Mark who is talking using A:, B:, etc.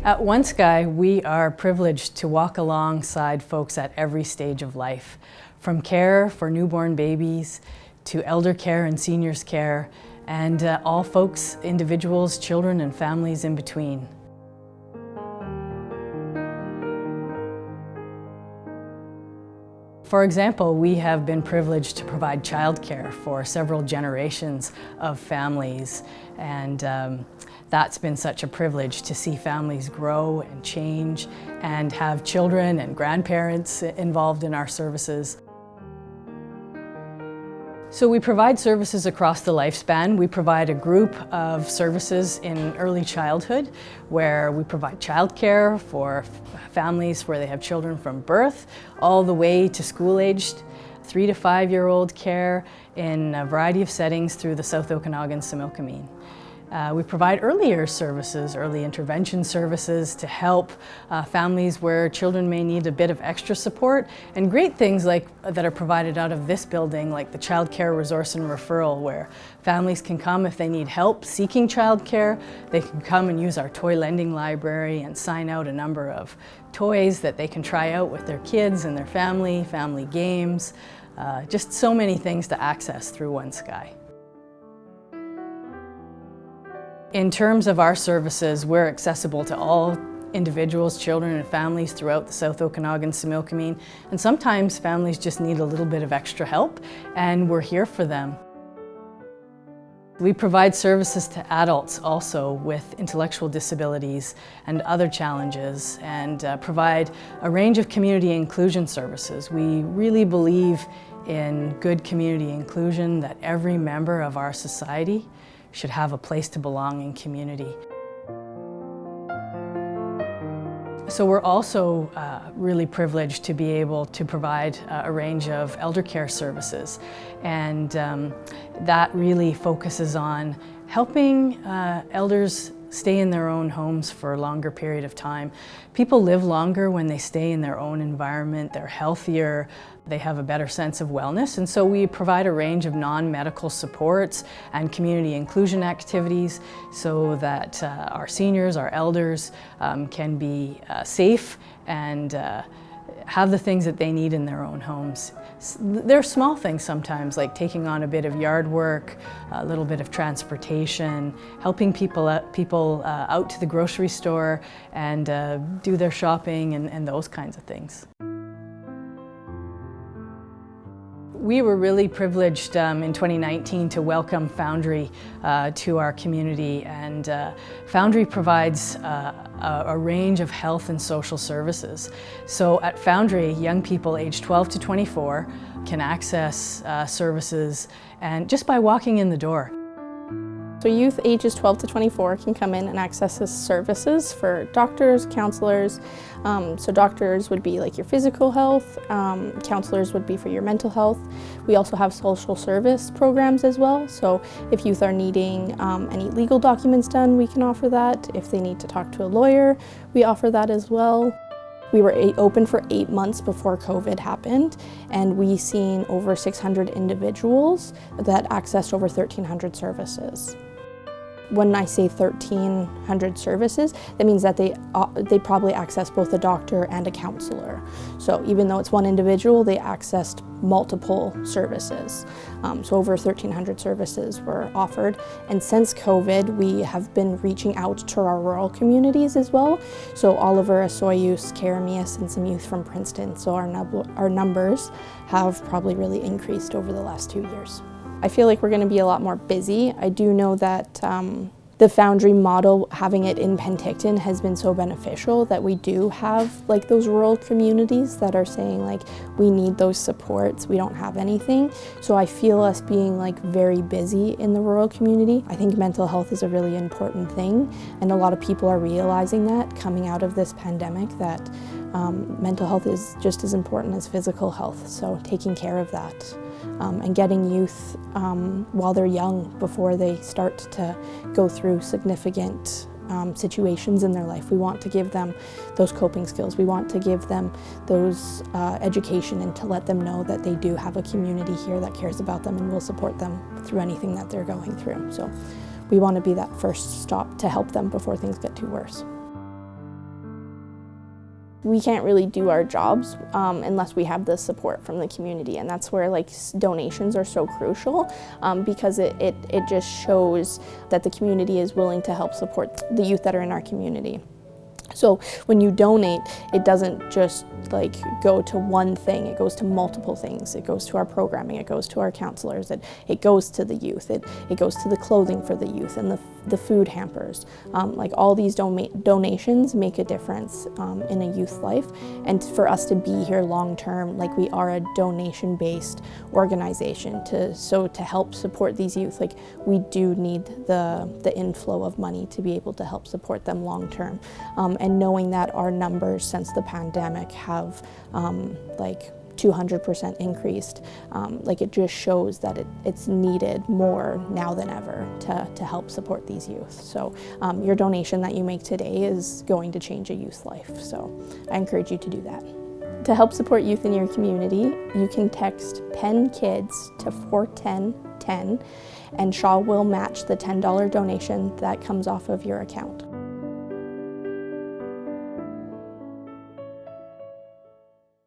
A: At OneSky, we are privileged to walk alongside folks at every stage of life, from care for newborn babies to elder care and seniors care, and all folks, individuals, children, and families in between. For example, we have been privileged to provide childcare for several generations of families, and that's been such a privilege to see families grow and change and have children and grandparents involved in our services. So we provide services across the lifespan. We provide a group of services in early childhood where we provide childcare for families where they have children from birth all the way to school-aged 3 to 5-year-old care in a variety of settings through the South Okanagan-Similkameen. We provide earlier services, early intervention services to help families where children may need a bit of extra support, and great things like that are provided out of this building, like the Child Care Resource and Referral, where families can come if they need help seeking childcare. They can come and use our toy lending library and sign out a number of toys that they can try out with their kids and their family games, just so many things to access through OneSky. In terms of our services, we're accessible to all individuals, children, and families throughout the South Okanagan-Similkameen, and sometimes families just need a little bit of extra help, and we're here for them. We provide services to adults also with intellectual disabilities and other challenges, and provide a range of community inclusion services. We really believe in good community inclusion, that every member of our society should have a place to belong in community. So we're also really privileged to be able to provide a range of elder care services, and that really focuses on helping elders stay in their own homes for a longer period of time. People live longer when they stay in their own environment. They're healthier, they have a better sense of wellness, and so we provide a range of non-medical supports and community inclusion activities so that our seniors, our elders can be safe and have the things that they need in their own homes. There are small things sometimes, like taking on a bit of yard work, a little bit of transportation, helping people out to the grocery store and do their shopping and those kinds of things. We were really privileged in 2019 to welcome Foundry to our community, and Foundry provides a range of health and social services. So at Foundry, young people aged 12 to 24 can access services and just by walking in the door.
B: So youth ages 12 to 24 can come in and access this services for doctors, counselors. So doctors would be like your physical health, counselors would be for your mental health. We also have social service programs as well. So if youth are needing any legal documents done, we can offer that. If they need to talk to a lawyer, we offer that as well. We were open for 8 months before COVID happened, and we seen over 600 individuals that accessed over 1,300 services. When I say 1,300 services, that means that they probably access both a doctor and a counselor. So even though it's one individual, they accessed multiple services. So over 1,300 services were offered. And since COVID, we have been reaching out to our rural communities as well. So Oliver, Osoyoos, Karamias, and some youth from Princeton. So our numbers have probably really increased over the last 2 years. I feel like we're going to be a lot more busy. I do know that the Foundry model, having it in Penticton, has been so beneficial that we do have like those rural communities that are saying like, we need those supports, we don't have anything. So I feel us being like very busy in the rural community. I think mental health is a really important thing, and a lot of people are realizing that coming out of this pandemic, that mental health is just as important as physical health. So taking care of that. And getting youth while they're young before they start to go through significant situations in their life. We want to give them those coping skills. We want to give them those education, and to let them know that they do have a community here that cares about them and will support them through anything that they're going through. So we want to be that first stop to help them before things get too worse. we can't really do our jobs unless we have the support from the community, and that's where like donations are so crucial, because it just shows that the community is willing to help support the youth that are in our community. So when you donate, it doesn't just like go to one thing, it goes to multiple things. It goes to our programming, it goes to our counselors, it goes to the youth, it goes to the clothing for the youth and the food hampers. Like all these donations make a difference in a youth life, and for us to be here long term, like we are a donation-based organization to help support these youth. Like we do need the inflow of money to be able to help support them long term. And knowing that our numbers since the pandemic have like 200% increased, like it just shows that it's needed more now than ever to help support these youth. So your donation that you make today is going to change a youth's life. So I encourage you to do that. To help support youth in your community, you can text PEN KIDS to 41010, and Shaw will match the $10 donation that comes off of your account.